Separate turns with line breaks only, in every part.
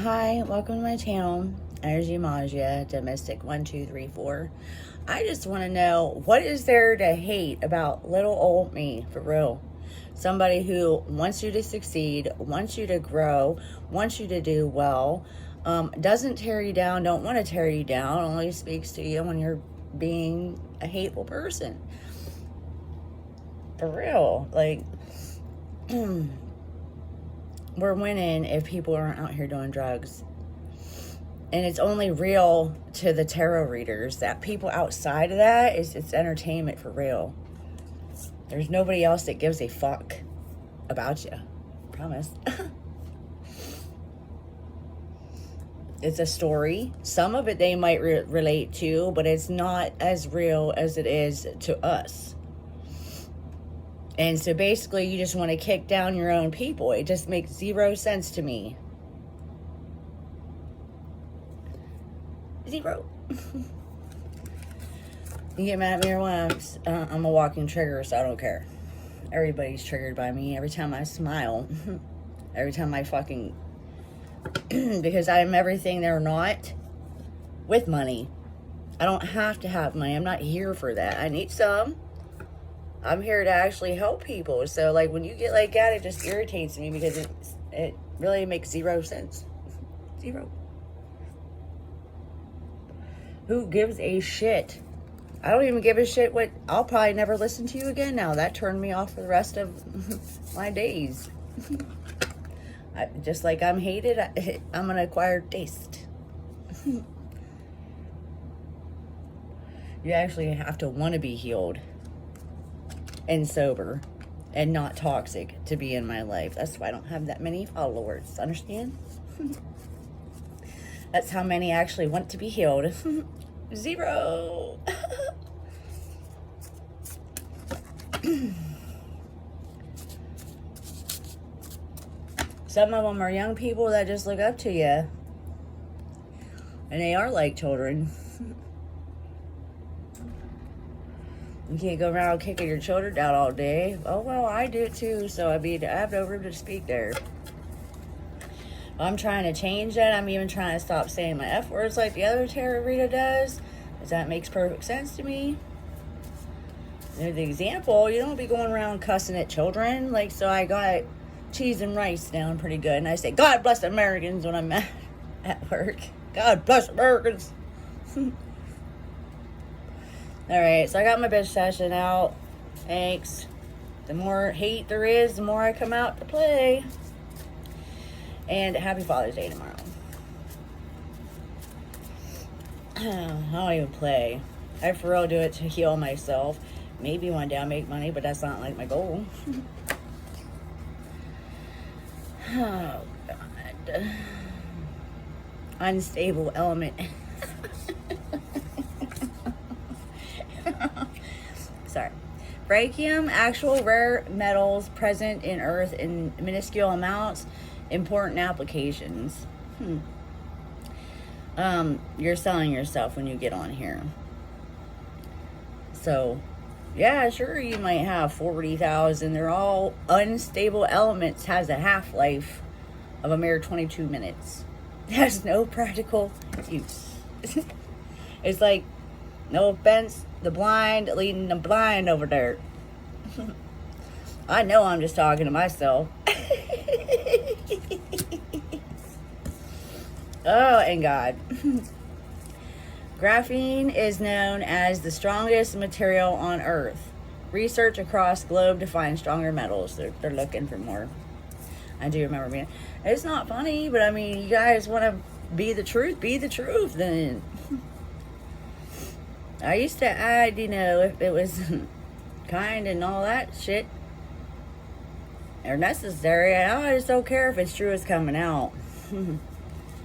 Hi, welcome to my channel, Energy Magia, Domestic 1234. I just want to know, what is there to hate about little old me, for real? Somebody who wants you to succeed, wants you to grow, wants you to do well, doesn't tear you down, don't want to tear you down, only speaks to you when you're being a hateful person. For real, like, we're winning if people aren't out here doing drugs. And it's only real to the tarot readers. That people outside of that, it's entertainment for real. There's nobody else that gives a fuck about you. Promise. It's a story. Some of it they might relate to, but it's not as real as it is to us. And so basically you just want to kick down your own people. It just makes zero sense to me. Zero. You get mad at me or what? I'm a walking trigger, so I don't care. Everybody's triggered by me. Every time I smile. Every time I fucking... because I'm everything they're not. With money. I don't have to have money. I'm not here for that. I need some. I'm here to actually help people. So, like, when you get like that, it just irritates me because it really makes zero sense. Zero. Who gives a shit? I don't even give a shit what... I'll probably never listen to you again now. That turned me off for the rest of my days. Just like I'm hated, I'm an acquired taste. You actually have to want to be healed. And sober. And not toxic to be in my life. That's why I don't have that many followers. Understand? That's how many actually want to be healed. Zero. Some of them are young people that just look up to you. And they are like children. You can't go around kicking your children down all day. Oh, well, I do it too. So, I mean, I have no room to speak there. I'm trying to change that. I'm even trying to stop saying my F words like the other tarot reader does. Because that makes perfect sense to me. There's the example. You don't be going around cussing at children. Like, so I got cheese and rice down pretty good. And I say, God bless Americans when I'm at work. God bless Americans. Alright, so I got my bitch session out. Thanks. The more hate there is, the more I come out to play. And happy Father's Day tomorrow. I don't even play. I for real do it to heal myself. Maybe one day I'll make money, but that's not like my goal. Oh, God. Unstable element. Sorry. Brachium, actual rare metals present in Earth in minuscule amounts. Important applications. You're selling yourself when you get on here. So, yeah, sure, you might have 40,000. They're all unstable elements. Has a half-life of a mere 22 minutes. Has no practical use. It's like, no offense, the blind leading the blind over there. I know I'm just talking to myself. Oh, and God. Graphene is known as the strongest material on Earth. Research across the globe to find stronger metals. They're looking for more. I do remember being... It's not funny, but I mean, you guys want to be the truth? Be the truth, then. I used to add, you know, if it was kind and all that shit, or necessary. I just don't care if it's true it's coming out. You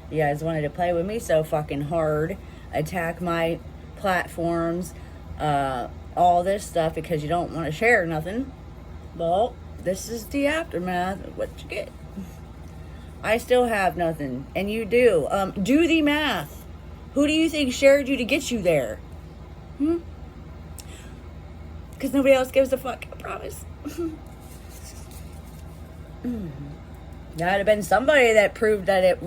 guys wanted to play with me so fucking hard, attack my platforms, all this stuff because you don't want to share nothing. Well, this is the aftermath of what you get. I still have nothing, and you do. Do the math. Who do you think shared you to get you there? Because nobody else gives a fuck, I promise. That would have been somebody that proved that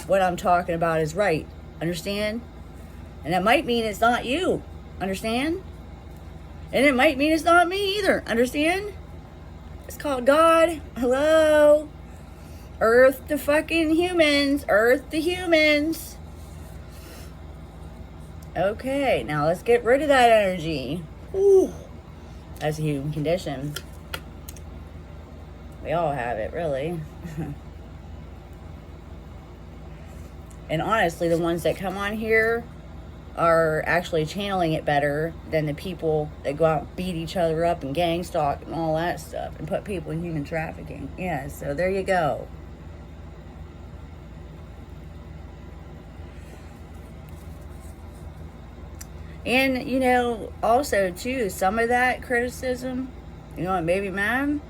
what I'm talking about is right. Understand? And that might mean it's not you. Understand? And it might mean it's not me either. Understand? It's called God. Hello? Earth to fucking humans. Earth to humans. Okay, now let's get rid of that energy. Ooh, that's a human condition. We all have it, really. And honestly, the ones that come on here are actually channeling it better than the people that go out and beat each other up and gang stalk and all that stuff and put people in human trafficking. Yeah, so there you go. And, you know, also, too, some of that criticism, you know what, baby man,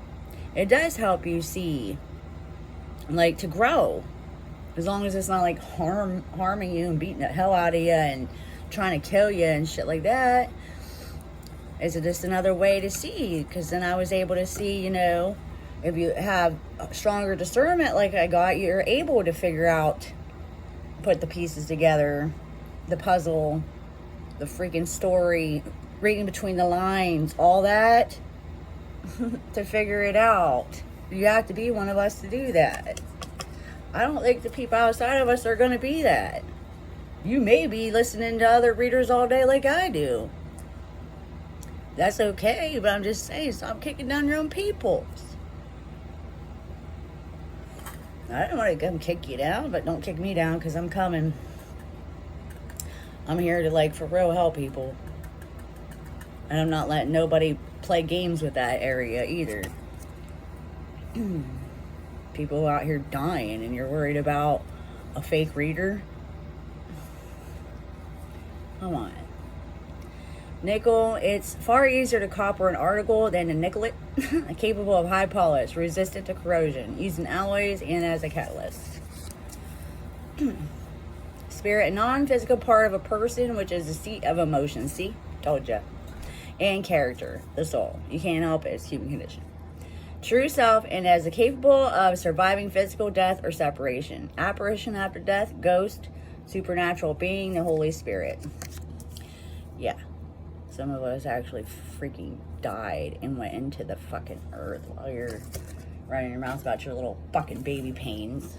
it does help you see, like, to grow. As long as it's not, like, harming you and beating the hell out of you and trying to kill you and shit like that. Is it just another way to see? Because then I was able to see, you know, if you have stronger discernment like I got, you're able to figure out, put the pieces together, the puzzle, the freaking story, reading between the lines, all that, to figure it out. You have to be one of us to do that. I don't think the people outside of us are going to be that. You may be listening to other readers all day like I do. That's okay, but I'm just saying, stop kicking down your own peoples. I don't want to come kick you down, but don't kick me down because I'm coming. I'm here to, like, for real help people. And I'm not letting nobody play games with that area either. People out here dying and you're worried about a fake reader? Come on. Nickel, it's far easier to copper an article than to nickel it. Capable of high polish, resistant to corrosion, used in alloys and as a catalyst. Spirit, a non-physical part of a person, which is the seat of emotion. See? Told ya. And character, the soul. You can't help it. It's human condition. True self, and as a capable of surviving physical death or separation. Apparition after death, ghost, supernatural being, the Holy Spirit. Yeah. Some of us actually freaking died and went into the fucking earth while you're running your mouth about your little fucking baby pains.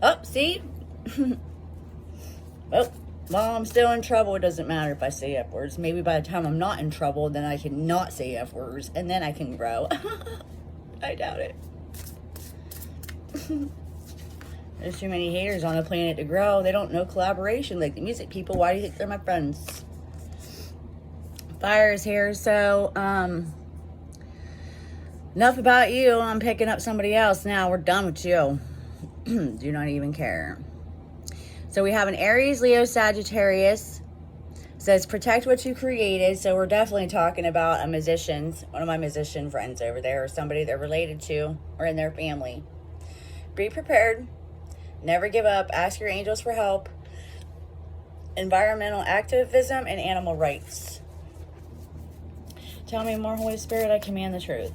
Oh, see? Oh, well, I'm still in trouble. It doesn't matter if I say F words. Maybe by the time I'm not in trouble, then I can not say F words, and then I can grow. I doubt it. There's too many haters on the planet to grow. They don't know collaboration like the music people. Why do you think they're my friends? Fire is here, so, enough about you. I'm picking up somebody else now. We're done with you. Do not even care. So we have an Aries, Leo, Sagittarius. Says protect what you created. So we're definitely talking about a musician, one of my musician friends over there, or somebody they're related to or in their family. Be prepared. Never give up. Ask your angels for help. Environmental activism and animal rights. Tell me more, Holy Spirit. I command the truth.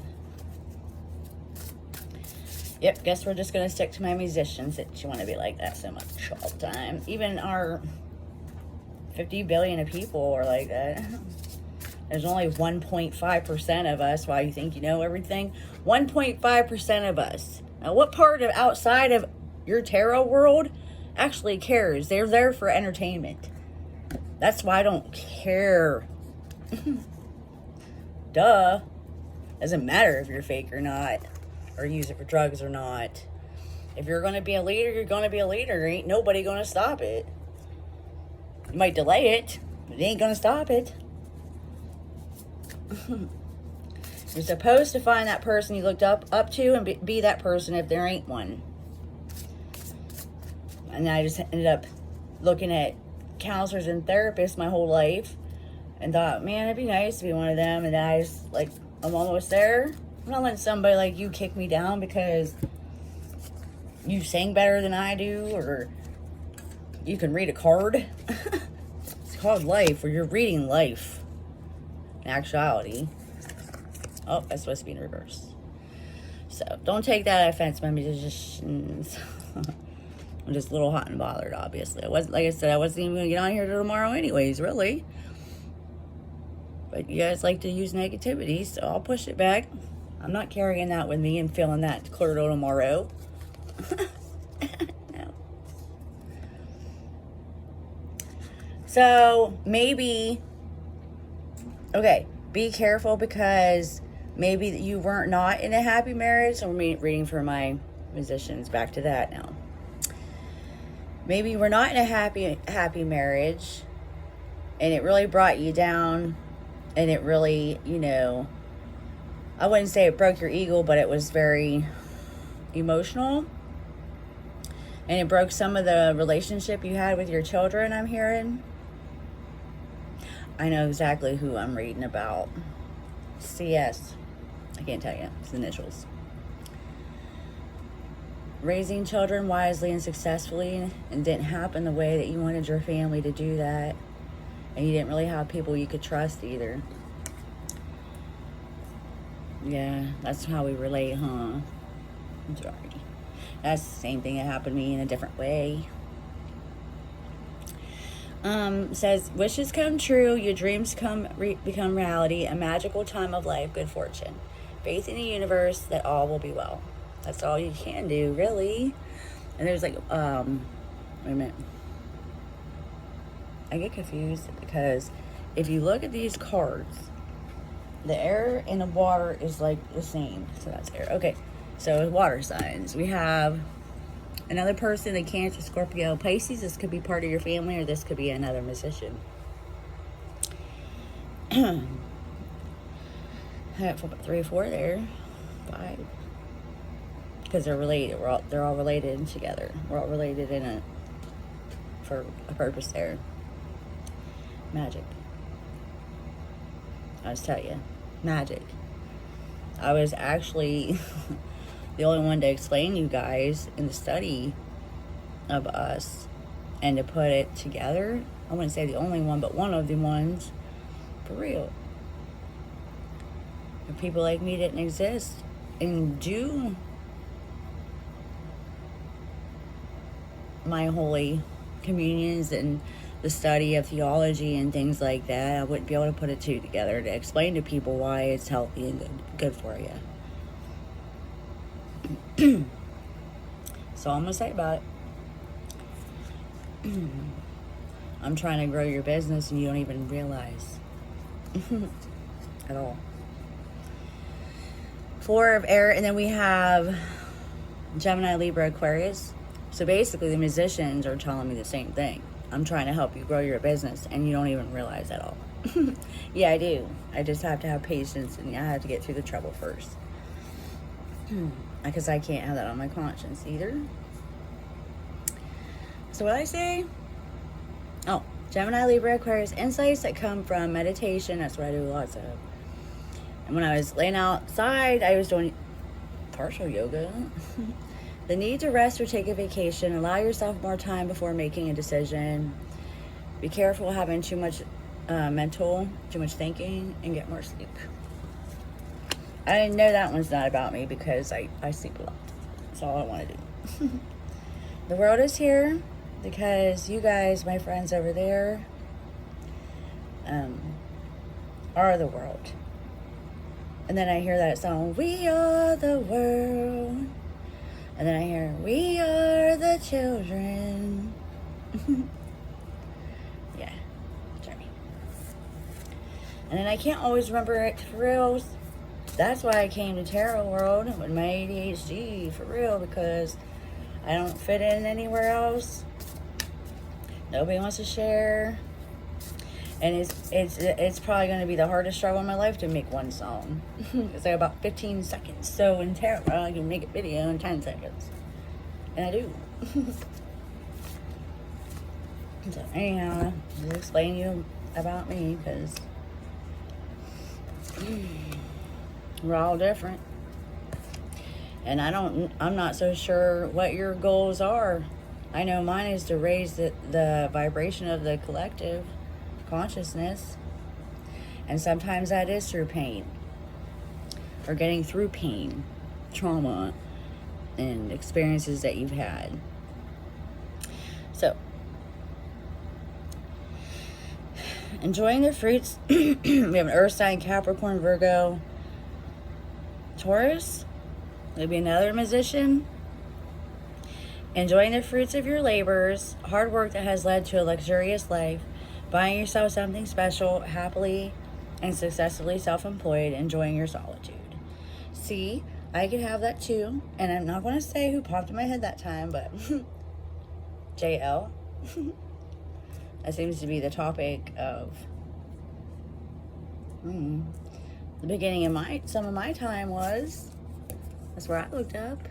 Yep, guess we're just going to stick to my musicians that you want to be like that so much all the time. Even our 50 billion of people are like that. There's only 1.5% of us. Why you think you know everything? 1.5% of us. Now, what part of outside of your tarot world actually cares? They're there for entertainment. That's why I don't care. Duh. Doesn't matter if you're fake or not. Or use it for drugs or not. If you're going to be a leader, you're going to be a leader. Ain't nobody going to stop it. You might delay it, but it ain't going to stop it. You're supposed to find that person you looked up to and be that person if there ain't one. And I just ended up looking at counselors and therapists my whole life and thought, man, it'd be nice to be one of them. And I just, like, I'm almost there. I'm not letting somebody like you kick me down because you sing better than I do or you can read a card. It's called life, where you're reading life in actuality. Oh, that's supposed to be in reverse. So don't take that offense, my musicians. I'm just a little hot and bothered, obviously. I wasn't, like I said, I wasn't even going to get on here till tomorrow anyways, really. But you guys like to use negativity, so I'll push it back. I'm not carrying that with me and feeling that clear till tomorrow. No. So, maybe, okay, be careful because maybe you weren't not in a happy marriage. I'm reading for my musicians. Back to that now. Maybe you were not in a happy marriage, and it really brought you down, and it really, you know, I wouldn't say it broke your ego, but it was very emotional, and it broke some of the relationship you had with your children, I'm hearing. I know exactly who I'm reading about. CS. I can't tell you. It's initials. Raising children wisely and successfully, and didn't happen the way that you wanted your family to do that. And you didn't really have people you could trust either. Yeah, that's how we relate, huh? I'm sorry. That's the same thing that happened to me in a different way. Says, wishes come true, your dreams become reality, a magical time of life, good fortune. Faith in the universe that all will be well. That's all you can do, really. And there's like, wait a minute. I get confused because if you look at these cards, the air and the water is like the same. So that's air. Okay, so water signs. We have another person, a Cancer, Scorpio, Pisces. This could be part of your family, or this could be another musician. I have 3 or 4 there. 5. Because they're related. They're all related together. We're all related for a purpose there. Magic. I was telling you, magic. I was actually the only one to explain you guys in the study of us and to put it together. I wouldn't say the only one, but one of the ones. For real. If people like me didn't exist and do my holy communions and the study of theology and things like that, I wouldn't be able to put it two together to explain to people why it's healthy and good for you. So I'm gonna say about it. I'm trying to grow your business and you don't even realize at all. 4 of air, and then we have Gemini, Libra, Aquarius. So basically the musicians are telling me the same thing. I'm trying to help you grow your business and you don't even realize at all. Yeah, I do. I just have to have patience and I have to get through the trouble first. Because I can't have that on my conscience either. So what I say? Oh, Gemini, Libra, Aquarius, insights that come from meditation. That's what I do lots of. And when I was laying outside, I was doing partial yoga. The need to rest or take a vacation. Allow yourself more time before making a decision. Be careful having too much too much thinking, and get more sleep. I didn't know that one's not about me because I sleep a lot. That's all I want to do. The world is here because you guys, my friends over there, are the world. And then I hear that song, we are the world. And then I hear, we are the children. Yeah, journey. And then I can't always remember it for real. That's why I came to Tarot World with my ADHD, for real, because I don't fit in anywhere else. Nobody wants to share. And it's probably going to be the hardest struggle in my life to make one song. It's like about 15 seconds. So in Tarot World, I can make a video in 10 seconds. And I do. So anyhow, I'll explain to you about me, because we're all different. And I'm not so sure what your goals are. I know mine is to raise the vibration of the collective consciousness. And sometimes that is through pain. Or getting through pain, trauma, and experiences that you've had. So, enjoying the fruits. We have an Earth sign, Capricorn, Virgo, Taurus. Maybe another musician. Enjoying the fruits of your labors, hard work that has led to a luxurious life, buying yourself something special, happily and successfully self-employed, enjoying your solitude. See, I could have that too, and I'm not going to say who popped in my head that time, but JL. That seems to be the topic of the beginning of some of my time was. That's where I looked up.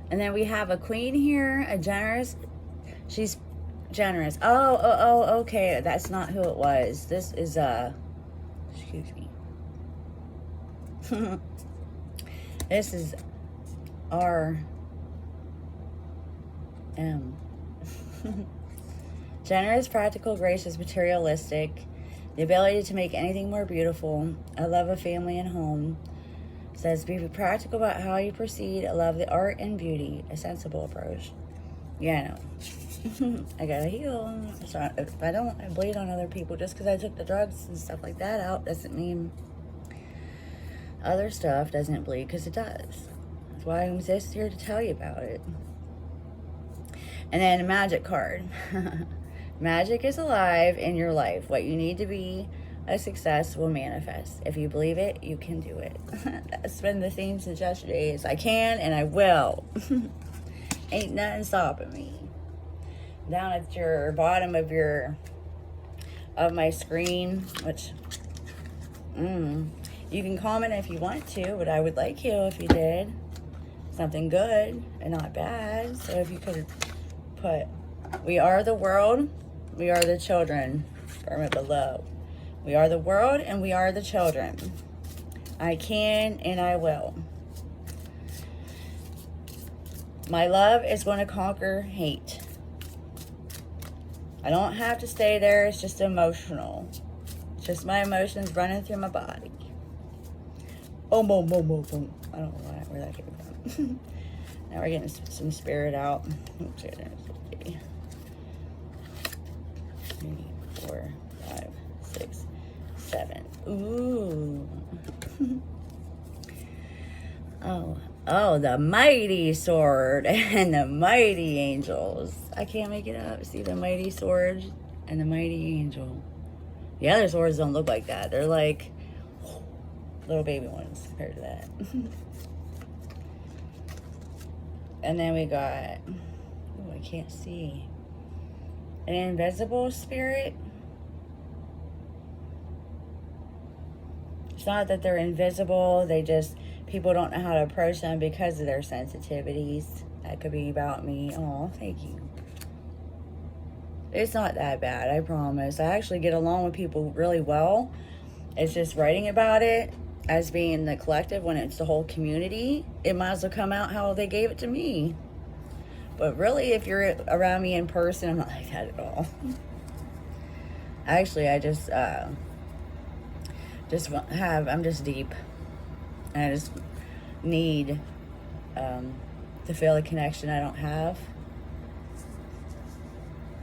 And then we have a queen here, a generous. She's generous. Oh, okay. That's not who it was. This is, excuse me. This is RM. Generous, practical, gracious, materialistic. The ability to make anything more beautiful. A love of family and home. Says, be practical about how you proceed. I love the art and beauty. A sensible approach. Yeah, I know. I gotta heal. So if I don't bleed on other people just because I took the drugs and stuff like that out doesn't mean other stuff doesn't bleed, because it does. That's why I'm just here to tell you about it. And then a magic card. Magic is alive in your life. What you need to be a success will manifest. If you believe it, you can do it. That's been the theme since yesterday, is I can and I will. Ain't nothing stopping me. Down at your bottom of my screen, which you can comment if you want to, but I would like you if you did something good and not bad. So if you could put, we are the world, we are the children, comment below. We are the world and we are the children. I can and I will. My love is going to conquer hate. I don't have to stay there. It's just emotional. It's just my emotions running through my body. Oh, boom, boom, boom, boom. I don't know where that came from. Now we're getting some spirit out. Oops, 3, 4, 5, 6, 7. Ooh. Oh, the mighty sword and the mighty angels. I can't make it up. See, the mighty sword and the mighty angel. The other swords don't look like that. They're like little baby ones compared to that. And then we got, oh, I can't see, an invisible spirit. It's not that they're invisible, they just, people don't know how to approach them because of their sensitivities. That could be about me. Oh, thank you. It's not that bad, I promise. I actually get along with people really well. It's just writing about it as being the collective, when it's the whole community, it might as well come out how they gave it to me. But really, if you're around me in person, I'm not like that at all. Actually, I I'm just deep. And I just need to feel a connection I don't have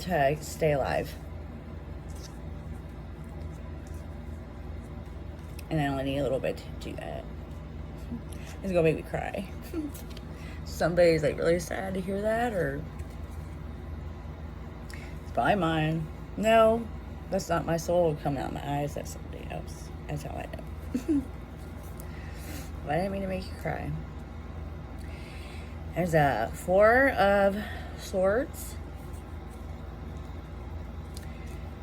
to stay alive. And I only need a little bit to do that. It's gonna make me cry. Somebody's like really sad to hear that, or it's probably mine. No, that's not my soul coming out of my eyes. That's somebody else. That's how I know. But I didn't mean to make you cry. There's a 4 of Swords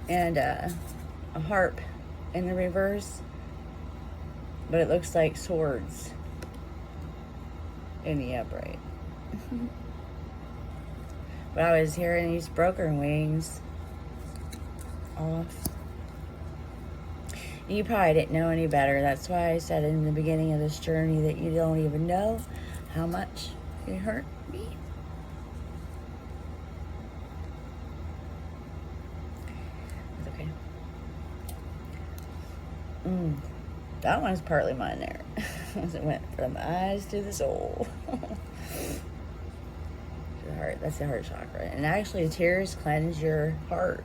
and a harp in the reverse, but it looks like swords in the upright. But I was hearing these broken wings off. You probably didn't know any better. That's why I said in the beginning of this journey that you don't even know how much it hurt me. It's okay. That one's partly mine there. It went from the eyes to the soul. To the heart. heart. That's the heart chakra. And actually, tears cleanse your heart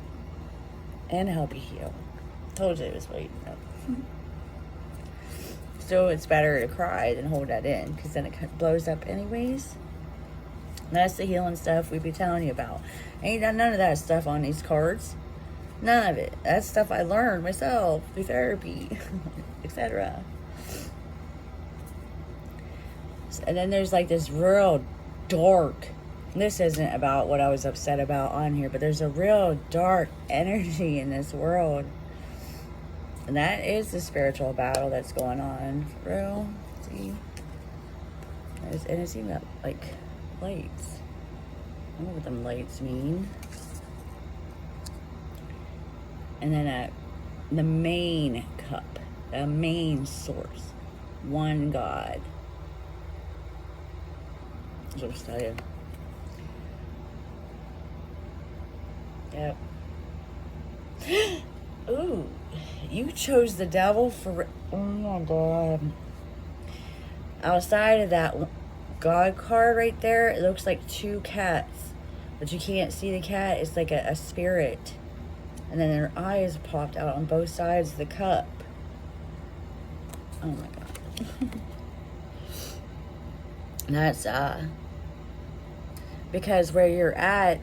and help you heal. Told you it was waiting up. So it's better to cry than hold that in, because then it blows up anyways. And that's the healing stuff we be telling you about. Ain't done none of that stuff on these cards. None of it. That's stuff I learned myself through therapy, etc. And then there's like this real dark, this isn't about what I was upset about on here, but there's a real dark energy in this world. And that is the spiritual battle that's going on. For real. See? And it's even like lights. I don't know what them lights mean. And then the main cup, the main source, one God. I'll just tell you. Yep. Ooh, you chose the devil for. Oh my God. Outside of that God card right there, it looks like two cats, but you can't see the cat. It's like a spirit, and then their eyes popped out on both sides of the cup. Oh my God. That's because where you're at,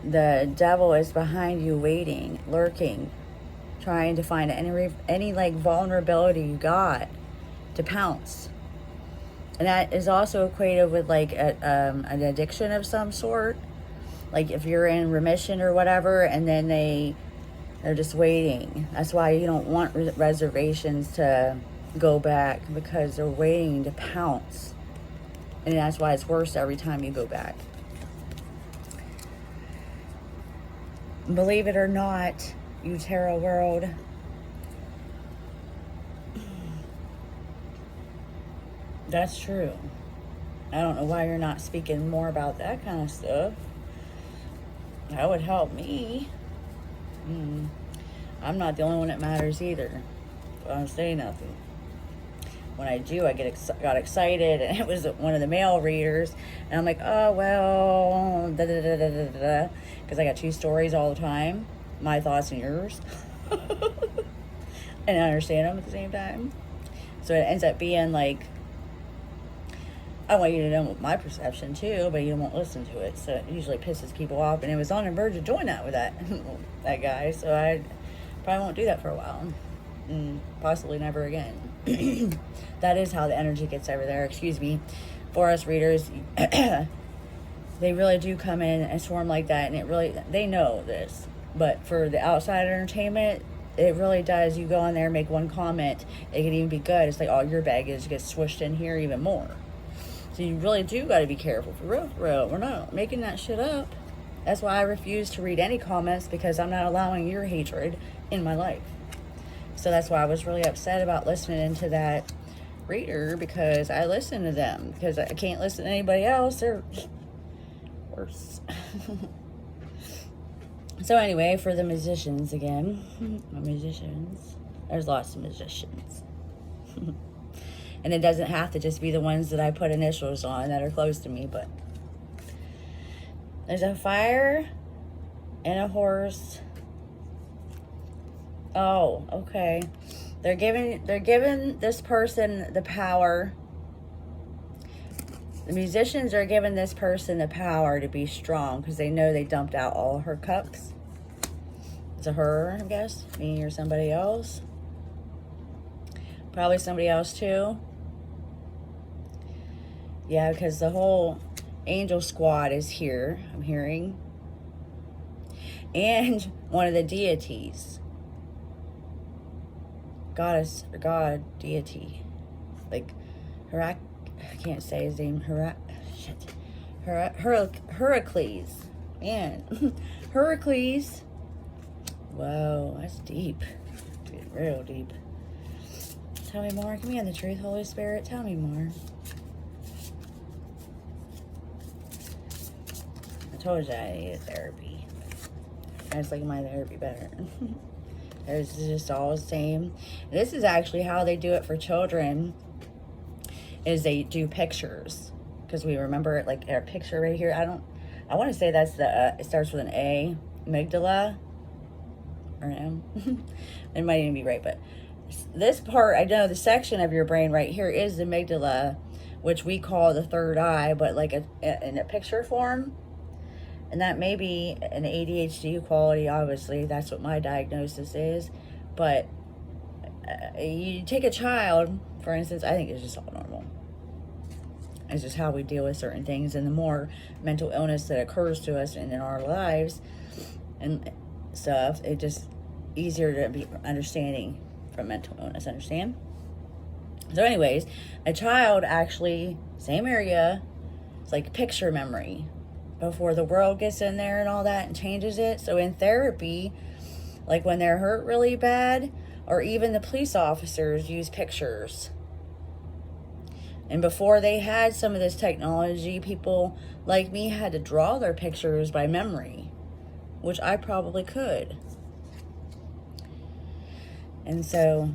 the devil is behind you, waiting, lurking, trying to find any like vulnerability you got to pounce. And that is also equated with like an addiction of some sort. Like if you're in remission or whatever, and then they're just waiting. That's why you don't want reservations to go back, because they're waiting to pounce. And that's why it's worse every time you go back. Believe it or not, you tarot world, that's true. I don't know why you're not speaking more about that kind of stuff. That would help me. I'm not the only one that matters either. So I don't say nothing. When I do, I got excited, and it was one of the male readers, and I'm like, oh, well, da-da-da-da-da-da, because I got two stories all the time, my thoughts and yours, and I understand them at the same time. So it ends up being like, I want you to know my perception too, but you won't listen to it, so it usually pisses people off, and it was on the verge of doing that with that guy, so I probably won't do that for a while. Possibly never again. That is how the energy gets over there. Excuse me. For us readers, they really do come in and swarm like that, and they know this. But for the outside entertainment, it really does. You go on there, make one comment, it can even be good. It's like all your baggage gets swished in here even more. So you really do got to be careful. For real, for real. We're not making that shit up. That's why I refuse to read any comments, because I'm not allowing your hatred in my life. So that's why I was really upset about listening to that reader, because I listen to them, because I can't listen to anybody else. They're worse. So anyway, for the musicians again, there's lots of musicians. And it doesn't have to just be the ones that I put initials on that are close to me, but there's a fire and a horse. Oh, okay. They're giving this person the power. The musicians are giving this person the power to be strong, because they know they dumped out all her cups. It's a her, I guess. Me or somebody else. Probably somebody else too. Yeah, because the whole angel squad is here, I'm hearing. And one of the deities. Goddess or god, deity. Like, I can't say his name. Heracles. Man. Heracles. Whoa, that's deep. Dude, real deep. Tell me more. Give me the truth, Holy Spirit. Tell me more. I told you I needed therapy. I just like my therapy better. It's just all the same. This is actually how they do it for children, is they do pictures. Because we remember it like our picture right here. I want to say that's the, it starts with an A, amygdala, or an M. It might even be right, but this part, I know the section of your brain right here is the amygdala, which we call the third eye, but like in a picture form. And that may be an ADHD quality, obviously. That's what my diagnosis is. But you take a child, for instance, I think it's just all normal. It's just how we deal with certain things. And the more mental illness that occurs to us and in our lives and stuff, it just easier to be understanding from mental illness, understand? So anyways, a child actually, same area, it's like picture memory before the world gets in there and all that and changes it. So in therapy, like when they're hurt really bad, or even the police officers use pictures. And before they had some of this technology, people like me had to draw their pictures by memory, which I probably could. And so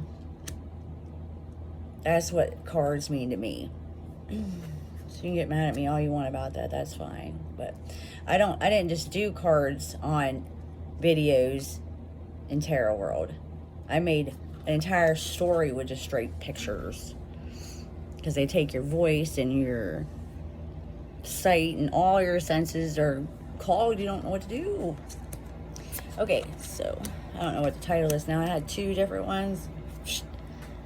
that's what cards mean to me. So you can get mad at me all you want about that, that's fine. But I didn't just do cards on videos in Tarot World. I made an entire story with just straight pictures. Because they take your voice and your sight and all your senses are clogged. You don't know what to do. Okay, so I don't know what the title is now. I had 2 different ones.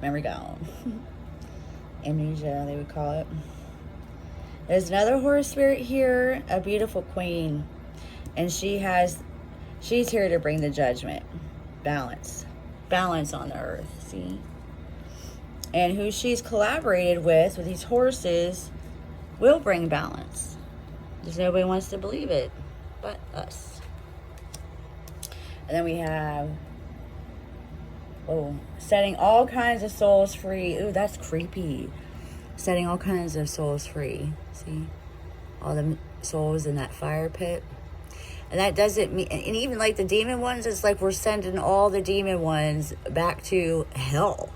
Memory gone. Amnesia, they would call it. There's another horse spirit here, a beautiful queen. And she's here to bring the judgment. Balance. Balance on the earth, see? And who she's collaborated with these horses will bring balance. Just nobody wants to believe it but us. And then we have, setting all kinds of souls free. Ooh, that's creepy. Setting all kinds of souls free. See? All the souls in that fire pit. And that doesn't mean, and even like the demon ones, it's like we're sending all the demon ones back to hell.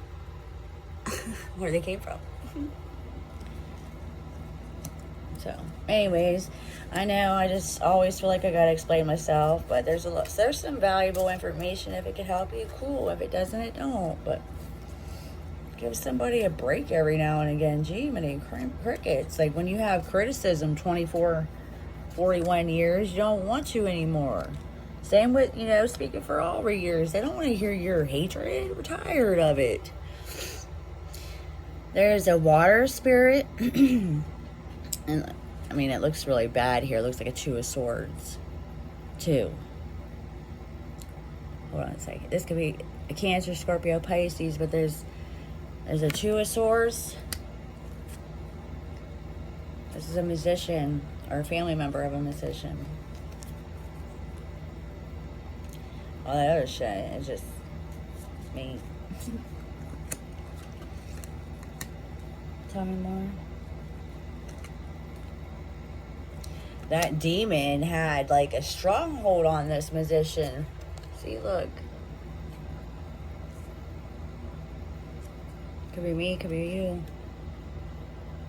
Where they came from. So, anyways, I know I just always feel like I gotta explain myself, but there's some valuable information. If it can help you, cool. If it doesn't, it don't. But give somebody a break every now and again. Gee, many crickets. Like when you have criticism 24, 41 years, you don't want to anymore. Same with, speaking for all readers. They don't want to hear your hatred. We're tired of it. There's a water spirit. And I mean, it looks really bad here. It looks like a 2 of swords. 2. Hold on a second. This could be a Cancer, Scorpio, Pisces, but there's a 2 of swords. This is a musician or a family member of a musician. All that other shit is just me. Tell me more. That demon had like a stronghold on this musician. See, look. Could be me, could be you.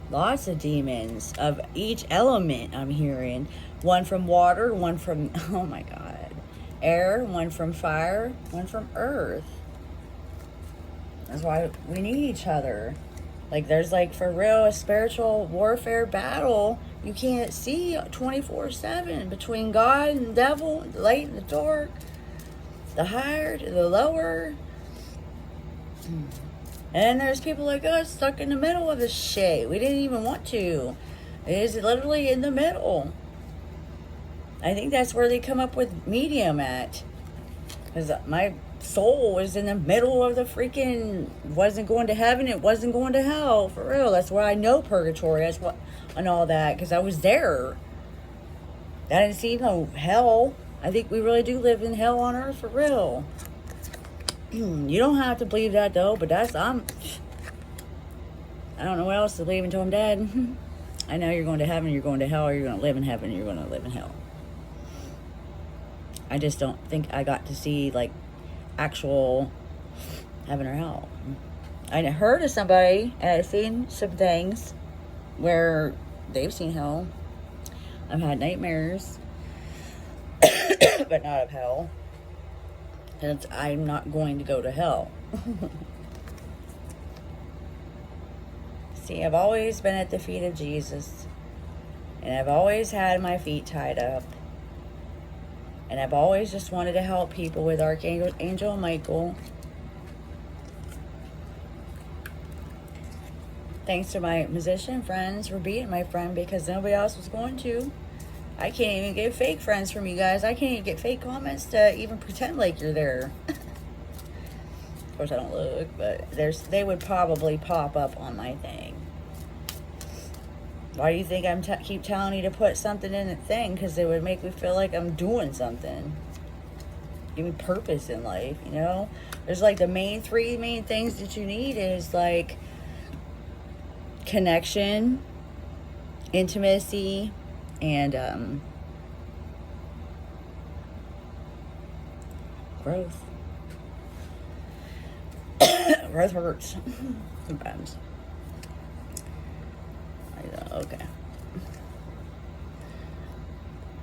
Lots of demons of each element I'm hearing. One from water, one from, oh my God, air, one from fire, one from earth. That's why we need each other. Like there's like for real a spiritual warfare battle you can't see 24/7 between God and the devil, the light and the dark, the higher to the lower. And there's people like us stuck in the middle of this shit. We didn't even want to. It is literally in the middle. I think that's where they come up with medium at. Because my soul was in the middle of the freaking, wasn't going to heaven, it wasn't going to hell, for real. That's why I know purgatory, that's what, and all that, because I was there. I didn't see no hell. I think we really do live in hell on earth, for real. You don't have to believe that though, but I don't know what else to believe until I'm dead. I know you're going to heaven, you're going to hell, or you're going to live in heaven, you're going to live in hell. I just don't think I got to see like actual heaven or hell. I heard of somebody and I've seen some things where they've seen hell. I've had nightmares, but not of hell. And I'm not going to go to hell. See, I've always been at the feet of Jesus. And I've always had my feet tied up. And I've always just wanted to help people with Archangel Michael. Thanks to my musician friends for being my friend, because nobody else was going to. I can't even get fake friends from you guys. I can't even get fake comments to even pretend like you're there. Of course, I don't look, but they would probably pop up on my thing. Why do you think I'm keep telling you to put something in the thing? Because it would make me feel like I'm doing something. Give me purpose in life, you know? There's like the three main things that you need is like connection, intimacy, and growth. Growth hurts sometimes. Okay.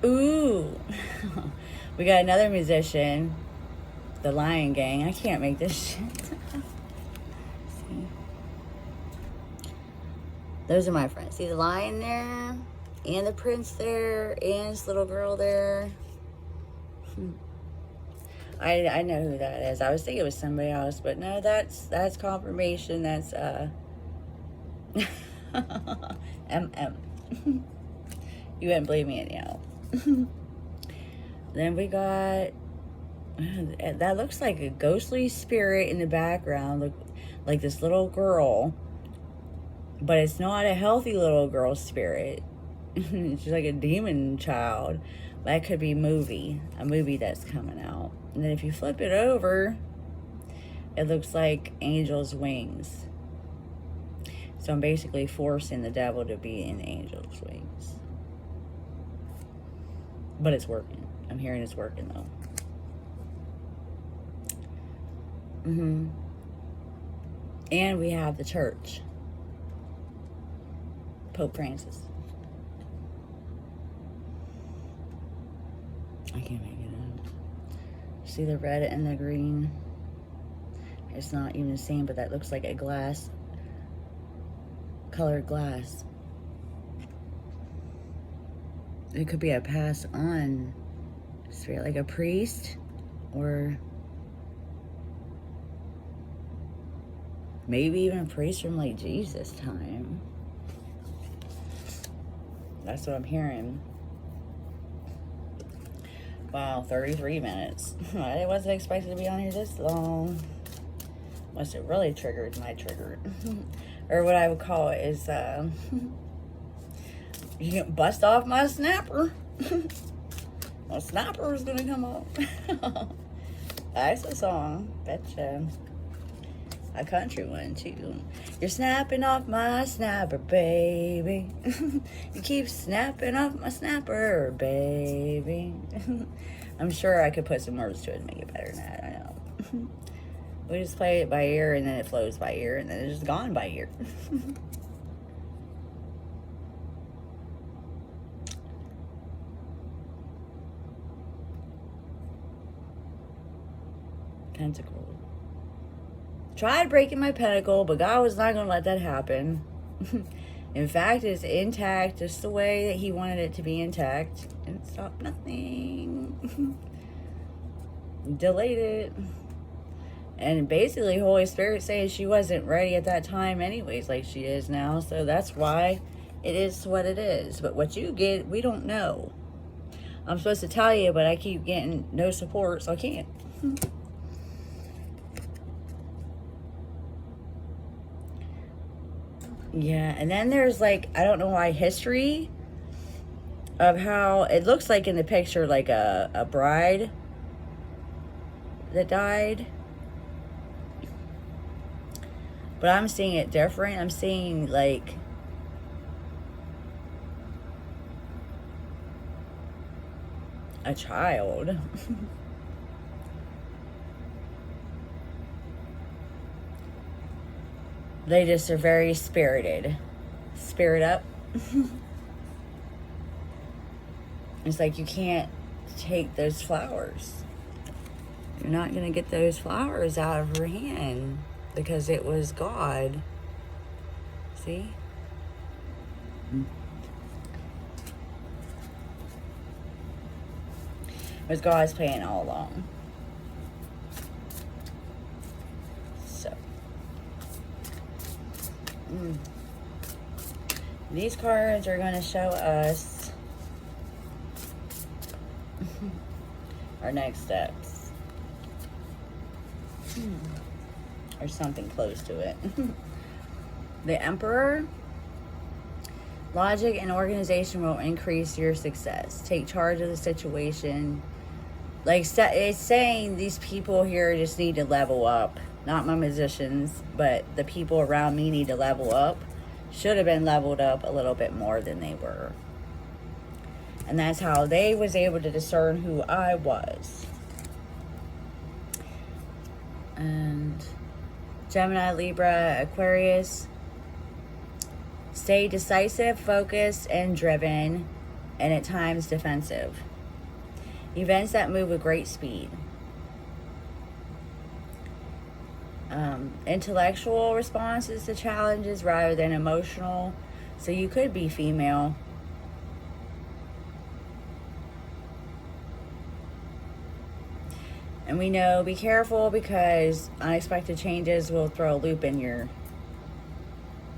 Ooh. We got another musician. The Lion Gang. I can't make this shit. See? Those are my friends. See the lion there? And the prince there? And this little girl there? I know who that is. I was thinking it was somebody else, but no, that's confirmation. That's MM. You wouldn't believe me anyhow. Then we got that looks like a ghostly spirit in the background, look like this little girl, but it's not a healthy little girl spirit. She's like a demon child. That could be a movie that's coming out. And then if you flip it over, it looks like angel's wings. So I'm basically forcing the devil to be in angel's wings. But it's working. I'm hearing it's working though. And we have the church. Pope Francis. I can't make it out. See the red and the green? It's not even the same, but that looks like a glass. Colored glass. It could be a pass on spirit, like a priest, or maybe even a priest from like Jesus' time. That's what I'm hearing. Wow, 33 minutes. I wasn't expecting to be on here this long. Unless it really triggered my trigger. Or what I would call it is, you can bust off my snapper. My snapper is gonna come off. That's a song. Betcha. A country one too. You're snapping off my snapper, baby. You keep snapping off my snapper, baby. I'm sure I could put some words to it and make it better than that. I know. We just play it by ear, and then it flows by ear, and then it's just gone by ear. Pentacle. Tried breaking my pentacle, but God was not going to let that happen. In fact, it's intact just the way that He wanted it to be intact. And it stopped nothing. Delayed it. And basically, Holy Spirit saying she wasn't ready at that time anyways, like she is now. So that's why it is what it is. But what you get, we don't know. I'm supposed to tell you, but I keep getting no support, so I can't. Yeah, and then there's like, I don't know why, history of how it looks like in the picture, like a bride that died. But I'm seeing it different. I'm seeing like a child. They just are very spirited. Spirit up. It's like you can't take those flowers. You're not going to get those flowers out of her hand because it was God. See? It was God's plan all along. So. These cards are going to show us our next steps. Or something close to it. The Emperor. Logic and organization will increase your success. Take charge of the situation. Like, it's saying these people here just need to level up. Not my musicians, but the people around me need to level up. Should have been leveled up a little bit more than they were. And that's how they was able to discern who I was. And Gemini, Libra, Aquarius. Stay decisive, focused, and driven, and at times defensive. Events that move with great speed. Intellectual responses to challenges rather than emotional. So you could be female. And we know, be careful because unexpected changes will throw a loop in your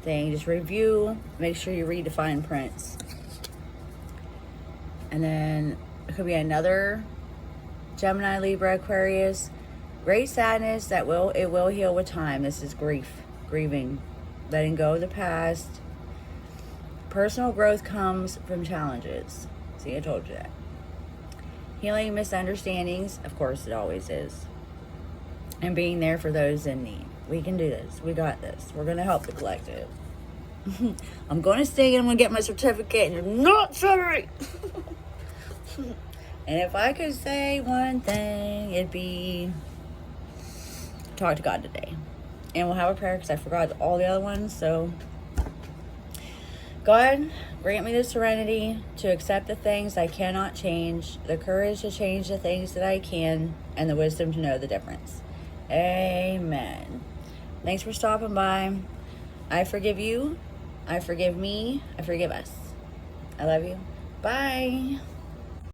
thing. Just review, make sure you read the fine prints. And then it could be another Gemini, Libra, Aquarius. Great sadness that it will heal with time. This is grieving, letting go of the past. Personal growth comes from challenges. See, I told you that. Healing misunderstandings, of course it always is. And being there for those in need. We can do this. We got this. We're going to help the collective. I'm going to sing and I'm going to get my certificate and you're not sorry. And if I could say one thing, it'd be talk to God today. And we'll have a prayer because I forgot all the other ones. So, God, grant me the serenity to accept the things I cannot change, the courage to change the things that I can, and the wisdom to know the difference. Amen. Thanks for stopping by. I forgive you. I forgive me. I forgive us. I love you. Bye.